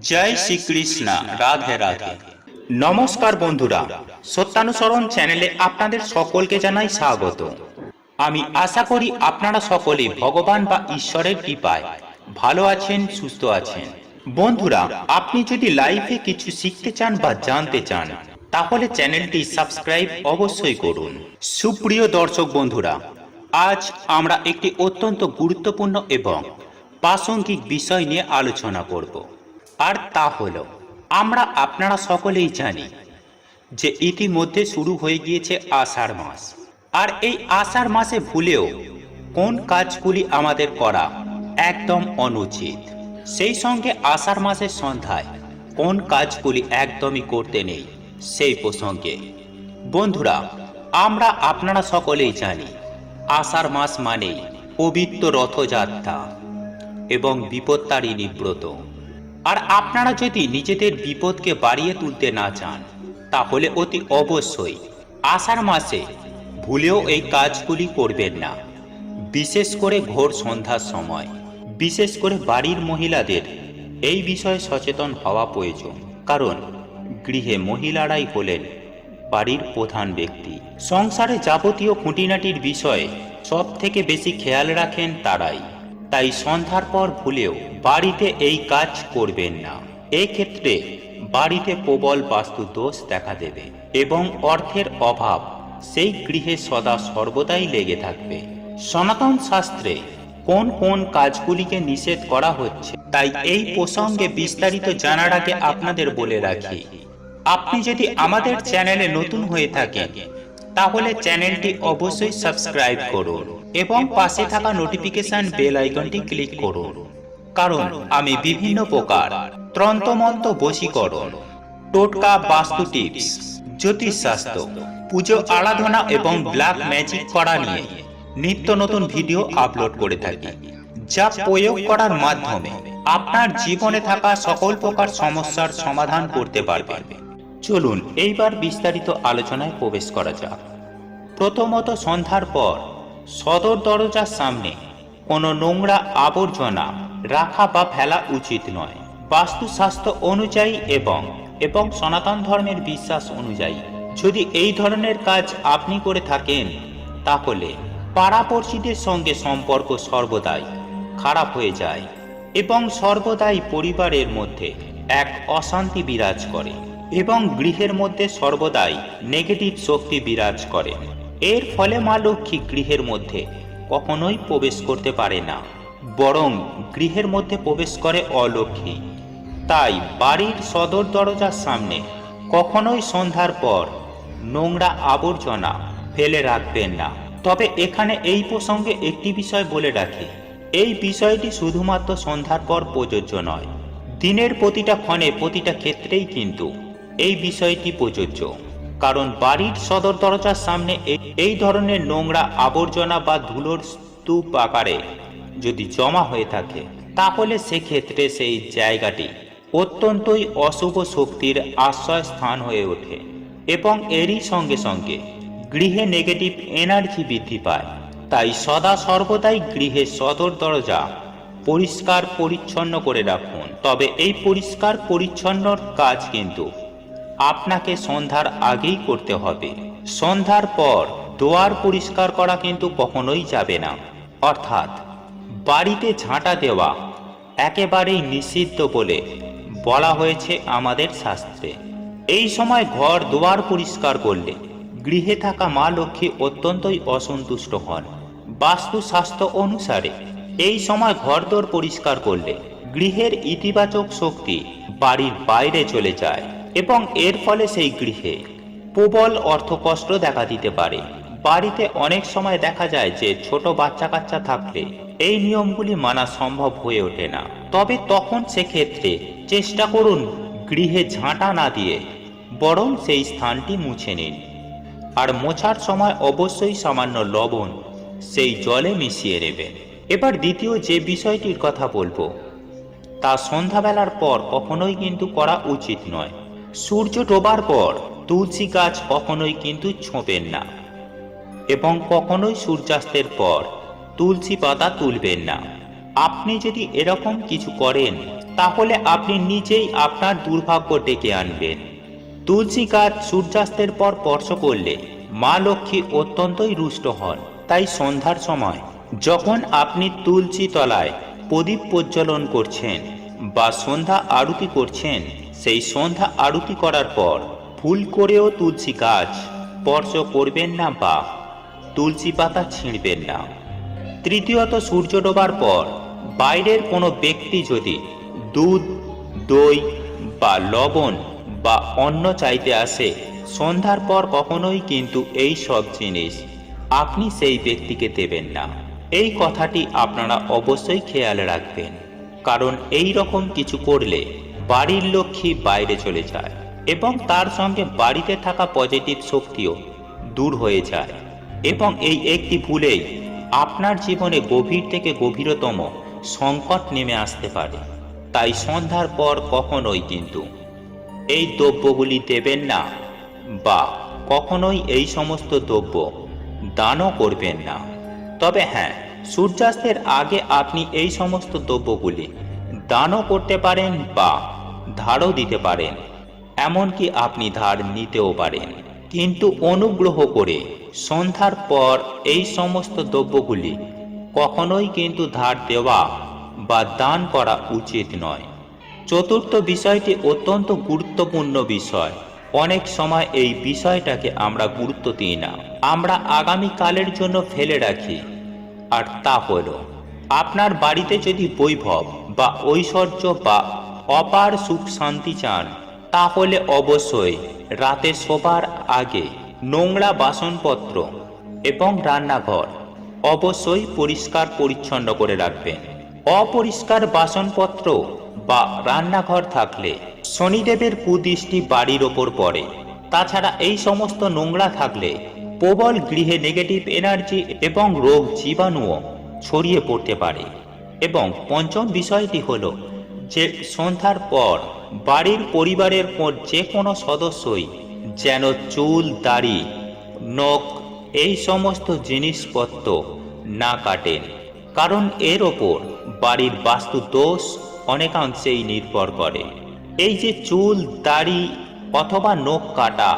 জয় শ্রীকৃষ্ণ। রাধে রাধে। নমস্কার বন্ধুরা, সত্যানুসরণ চ্যানেলে আপনাদের সকলকে জানাই স্বাগত। আমি আশা করি আপনারা সকলে ভগবান বা ঈশ্বরের কৃপায় ভালো আছেন, সুস্থ আছেন। বন্ধুরা, আপনি যদি লাইফে কিছু শিখতে চান বা জানতে চান তাহলে চ্যানেলটি সাবস্ক্রাইব অবশ্যই করুন। সুপ্রিয় দর্শক বন্ধুরা, আজ আমরা একটি অত্যন্ত গুরুত্বপূর্ণ এবং প্রাসঙ্গিক বিষয় নিয়ে আলোচনা করব। আর তা হলো, আপনারা সকলেই জানি যে ইতিমধ্যে শুরু হয়ে গিয়েছে আষাঢ় মাস। আর এই আষাঢ় মাসে ভুলেও কোন কাজগুলি আমাদের করা একদম অনুচিত, সেই সঙ্গে আষাঢ় মাসের সন্ধ্যায় কোন কাজগুলি একদমই করতে নেই সেই প্রসঙ্গে। বন্ধুরা, আপনারা সকলেই জানি আষাঢ় মাস মানেই পবিত্র রথযাত্রা এবং বিপত্তারিণী ব্রত। আর আপনারা যদি নিজেদের বিপদকে বাড়িয়ে তুলতে না চান তাহলে অতি অবশ্যই আষাঢ় মাসে ভুলেও এই কাজগুলি করবেন না। বিশেষ করে ভোর সন্ধ্যার সময়, বিশেষ করে বাড়ির মহিলাদের এই বিষয়ে সচেতন হওয়া প্রয়োজন। কারণ গৃহে মহিলারাই হলেন বাড়ির প্রধান ব্যক্তি। সংসারে যাবতীয় খুঁটিনাটির বিষয়ে সব থেকে বেশি খেয়াল রাখেন তারাই। তাই সন্ধ্যার পর ভুলেও বাড়িতে এই কাজ করবেন না। এই ক্ষেত্রে বাড়িতে প্রবল বাস্তু দোষ দেখা দেবে এবং অর্থের অভাব সেই গৃহে সদা সর্বদাই লেগে থাকবে। সনাতন শাস্ত্রে কোন কোন কাজগুলিকে নিষেধ করা হচ্ছে, তাই এই প্রসঙ্গে বিস্তারিত জানার আগে আপনাদের বলে রাখি, আপনি যদি আমাদের চ্যানেলে নতুন হয়ে থাকেন তাহলে চ্যানেলটি অবশ্যই সাবস্ক্রাইব করুন এবং পাশে থাকা নোটিফিকেশন বেল আইকনটি ক্লিক করুন। কারণ আমি বিভিন্ন প্রকার তন্ত্রমন্ত্র, বশীকরণ, টোটকা, বাস্তু টিপস, জ্যোতিষশাস্ত্র, পুজো আরাধনা এবং ব্ল্যাক ম্যাজিক করা নিয়ে নিত্য নতুন ভিডিও আপলোড করে থাকি, যা প্রয়োগ করার মাধ্যমে আপনার জীবনে থাকা সকল প্রকার সমস্যার সমাধান করতে পারবেন। চলুন এইবার বিস্তারিত আলোচনায় প্রবেশ করা যাক। প্রথমত, সন্ধ্যার পর সদর দরজার সামনে কোনো নোংরা আবর্জনা রাখা বা ফেলা উচিত নয়। বাস্তুশাস্ত্র অনুযায়ী এবং সনাতন ধর্মের বিশ্বাস অনুযায়ী যদি এই ধরনের কাজ আপনি করে থাকেন তাহলে পাড়াপড়শিদের সঙ্গে সম্পর্ক সর্বদাই খারাপ হয়ে যায় এবং সর্বদাই পরিবারের মধ্যে এক অশান্তি বিরাজ করে এবং গৃহের মধ্যে সর্বদাই নেগেটিভ শক্তি বিরাজ করে। এর ফলে মা লক্ষ্মী গৃহের মধ্যে কখনোই প্রবেশ করতে পারে না, বরং গৃহের মধ্যে প্রবেশ করে অলক্ষ্মী। তাই বাড়ির সদর দরজার সামনে কখনোই সন্ধ্যার পর নোংরা আবর্জনা ফেলে রাখবেন না। তবে এখানে এই প্রসঙ্গে একটি বিষয় বলে রাখি, এই বিষয়টি শুধুমাত্র সন্ধ্যার পর প্রযোজ্য নয়, দিনের প্রতিটা ক্ষণে প্রতিটা ক্ষেত্রেই কিন্তু এই বিষয়টি প্রযোজ্য। কারণ বাড়ির সদর দরজার সামনে এই ধরনের নোংরা আবর্জনা বা ধুলোর স্তূপ আকারে যদি জমা হয়ে থাকে তাহলে সেক্ষেত্রে সেই জায়গাটি অত্যন্তই অশুভ শক্তির আশ্রয় স্থান হয়ে ওঠে এবং এরই সঙ্গে সঙ্গে গৃহে নেগেটিভ এনার্জি বৃদ্ধি পায়। তাই সদা সর্বদাই গৃহের সদর দরজা পরিষ্কার পরিচ্ছন্ন করে রাখুন। তবে এই পরিষ্কার পরিচ্ছন্নর কাজ কিন্তু আপনাকে সন্ধ্যার আগেই করতে হবে। সন্ধ্যার পর দুয়ার পরিষ্কার করা কিন্তু কখনোই যাবে না, অর্থাৎ বাড়িতে ঝাঁটা দেওয়া একেবারেই নিষিদ্ধ বলে বলা হয়েছে আমাদের শাস্ত্রে। এই সময় ঘর দুয়ার পরিষ্কার করলে গৃহে থাকা মা লক্ষ্মী অত্যন্তই অসন্তুষ্ট হন। বাস্তুশাস্ত্র অনুসারে এই সময় ঘরদোর পরিষ্কার করলে গৃহের ইতিবাচক শক্তি বাড়ির বাইরে চলে যায় এবং এর ফলে সেই গৃহে প্রবল অর্থকষ্ট দেখা দিতে পারে। বাড়িতে অনেক সময় দেখা যায় যে ছোট বাচ্চা কাচ্চা থাকলে এই নিয়মগুলি মানা সম্ভব হয়ে ওঠে না। তবে তখন সেক্ষেত্রে চেষ্টা করুন গৃহে ঝাঁটা না দিয়ে বরং সেই স্থানটি মুছে নিন। আর মোছার সময় অবশ্যই সামান্য লবণ সেই জলে মিশিয়ে নেবেন। এবার দ্বিতীয় যে বিষয়টির কথা বলবো তা সন্ধ্যাবেলার পর কখনোই কিন্তু করা উচিত নয়। সূর্য ডোবার পর তুলসী গাছ কখনোই কিন্তু ছোঁবেন না এবং কখনোই সূর্যাস্তের পর তুলসী পাতা তুলবেন না। আপনি যদি এরকম কিছু করেন তাহলে আপনি নিজেই আপনার দুর্ভাগ্য ডেকে আনবেন। তুলসী গাছ সূর্যাস্তের পর স্পর্শ করলে মা লক্ষ্মী অত্যন্তই রুষ্ট হন। তাই সন্ধ্যার সময় যখন আপনি তুলসী তলায় প্রদীপ প্রজ্বলন করছেন বা সন্ধ্যা আরতি করছেন, সেই সন্ধ্যা আরতি করার পর ভুল করেও তুলসী গাছ স্পর্শ করবেন না বা তুলসী পাতা ছিঁড়বেন না। তৃতীয়ত, সূর্য ডোবার পর বাইরের কোনো ব্যক্তি যদি দুধ, দই বা লবণ বা অন্ন চাইতে আসে, সন্ধ্যার পর কখনোই কিন্তু এই সব জিনিস আপনি সেই ব্যক্তিকে দেবেন না। এই কথাটি আপনারা অবশ্যই খেয়াল রাখবেন, কারণ এই রকম কিছু করলে বাড়ির লক্ষ্মী বাইরে চলে যায় এবং তার সঙ্গে বাড়িতে থাকা পজিটিভ শক্তিও দূর হয়ে যায় এবং এই একটি ভুলেই আপনার জীবনে গভীর থেকে গভীরতম সংকট নেমে আসতে পারে। তাই সন্ধ্যার পর কখনোই কিন্তু এই দ্রব্যগুলি দেবেন না বা কখনোই এই সমস্ত দ্রব্য দানও করবেন না। তবে হ্যাঁ, সূর্যাস্তের আগে আপনি এই সমস্ত দ্রব্যগুলি দানও করতে পারেন বা ধারও দিতে পারেন, এমনকি আপনি ধার নিতেও পারেন। কিন্তু অনুগ্রহ করে সন্ধ্যার পর এই সমস্ত দ্রব্যগুলি কখনোই কিন্তু ধার দেওয়া বা দান করা উচিত নয়। চতুর্থ বিষয়টি অত্যন্ত গুরুত্বপূর্ণ বিষয়। অনেক সময় এই বিষয়টাকে আমরা গুরুত্ব দিই না, আমরা আগামীকালের জন্য ফেলে রাখি। আর তা হলো, আপনার বাড়িতে যদি বৈভব বা ঐশ্বর্য বা অপার সুখ শান্তি চান, তাহলে অবশ্যই রাতে শোবার আগে নোংরা বাসনপত্র এবং রান্নাঘর অবশ্যই পরিষ্কার পরিচ্ছন্ন করে রাখবেন। অপরিষ্কার বাসনপত্র বা রান্নাঘর থাকলে শনিদেবের কুদৃষ্টি বাড়ির ওপর পড়ে। তাছাড়া এই সমস্ত নোংরা থাকলে প্রবল গৃহে নেগেটিভ এনার্জি এবং রোগ জীবাণুও ছড়িয়ে পড়তে পারে। এবং পঞ্চম বিষয়টি হলো যে সন্ধ্যার পর বাড়ির পরিবারের যে কোনো সদস্যই যেন চুল, দাড়ি, নখ এই সমস্ত জিনিসপত্র না কাটেন, কারণ এর ওপর বাড়ির বাস্তু দোষ অনেকাংশেই নির্ভর করে। এই যে চুল, দাড়ি অথবা নখ কাটা,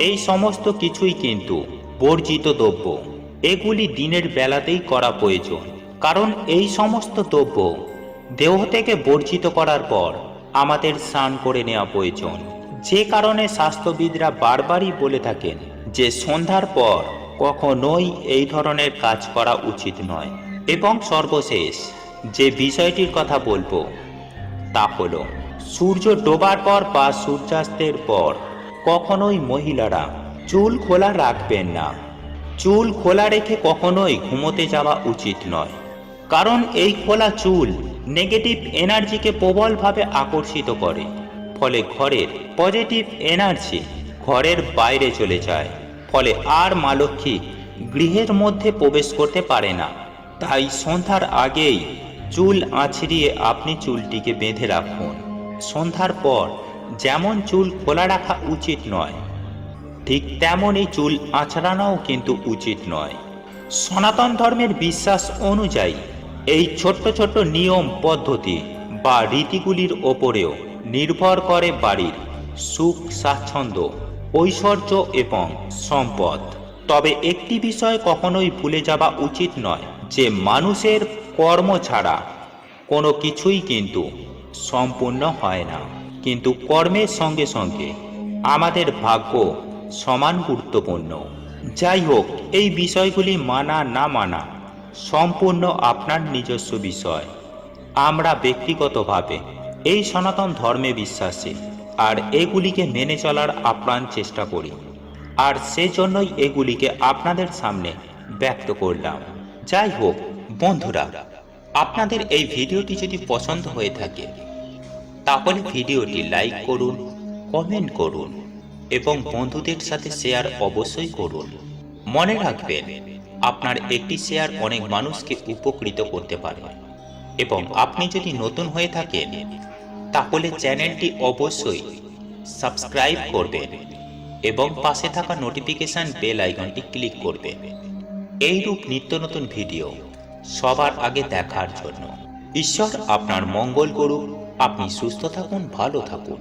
এই সমস্ত কিছুই কিন্তু বর্জিত দ্রব্য। এগুলি দিনের বেলাতেই করা প্রয়োজন, কারণ এই সমস্ত দ্রব্য দেহ থেকে বর্জিত করার পর আমাদের স্নান করে নেওয়া প্রয়োজন। যে কারণে স্বাস্থ্যবিদরা বারবারই বলে থাকেন যে সন্ধ্যার পর কখনোই এই ধরনের কাজ করা উচিত নয়। এবং সর্বশেষ যে বিষয়টির কথা বলবো তা হলো, সূর্য ডোবার পর বা সূর্যাস্তের পর কখনোই মহিলারা চুল খোলা রাখবেন না। চুল খোলা রেখে কখনোই ঘুমোতে যাওয়া উচিত নয়, কারণ এই খোলা চুল নেগেটিভ এনার্জিকে প্রবলভাবে আকর্ষিত করে, ফলে ঘরের পজিটিভ এনার্জি ঘরের বাইরে চলে যায়, ফলে আর মা লক্ষ্মী গৃহের মধ্যে প্রবেশ করতে পারে না। তাই সন্ধ্যার আগেই চুল আঁচড়িয়ে আপনি চুলটিকে বেঁধে রাখুন। সন্ধ্যার পর যেমন চুল খোলা রাখা উচিত নয়, ঠিক তেমনই চুল আঁচড়ানোও কিন্তু উচিত নয়। সনাতন ধর্মের বিশ্বাস অনুযায়ী এই ছোট্ট ছোট্ট নিয়ম পদ্ধতি বা রীতিগুলির ওপরেও নির্ভর করে বাড়ির সুখ, স্বাচ্ছন্দ্য, ঐশ্বর্য এবং সম্পদ। তবে একটি বিষয় কখনোই ভুলে যাওয়া উচিত নয় যে মানুষের কর্ম ছাড়া কোনো কিছুই কিন্তু সম্পূর্ণ হয় না, কিন্তু কর্মের সঙ্গে সঙ্গে আমাদের ভাগ্য সমান গুরুত্বপূর্ণ। যাই হোক, এই বিষয়গুলি মানা না মানা সম্পূর্ণ আপনার নিজস্ব বিষয়। আমরা ব্যক্তিগতভাবে এই সনাতন ধর্মে বিশ্বাসী, আর এগুলিকে মেনে চলার আপ্রাণ চেষ্টা করি, আর সেজন্যই এগুলিকে আপনাদের সামনে ব্যক্ত করলাম। যাই হোক বন্ধুরা, আপনাদের এই ভিডিওটি যদি পছন্দ হয়ে থাকে তাহলে ভিডিওটি লাইক করুন, কমেন্ট করুন এবং বন্ধুদের সাথে শেয়ার অবশ্যই করুন। মনে রাখবেন, আপনার একটি শেয়ার অনেক মানুষকে উপকৃত করতে পারে। এবং আপনি যদি নতুন হয়ে থাকেন তাহলে চ্যানেলটি অবশ্যই সাবস্ক্রাইব করবেন এবং পাশে থাকা নোটিফিকেশন বেল আইকনটি ক্লিক করবেন এইরূপ নিত্য নতুন ভিডিও সবার আগে দেখার জন্য। ঈশ্বর আপনার মঙ্গল করুক। আপনি সুস্থ থাকুন, ভালো থাকুন।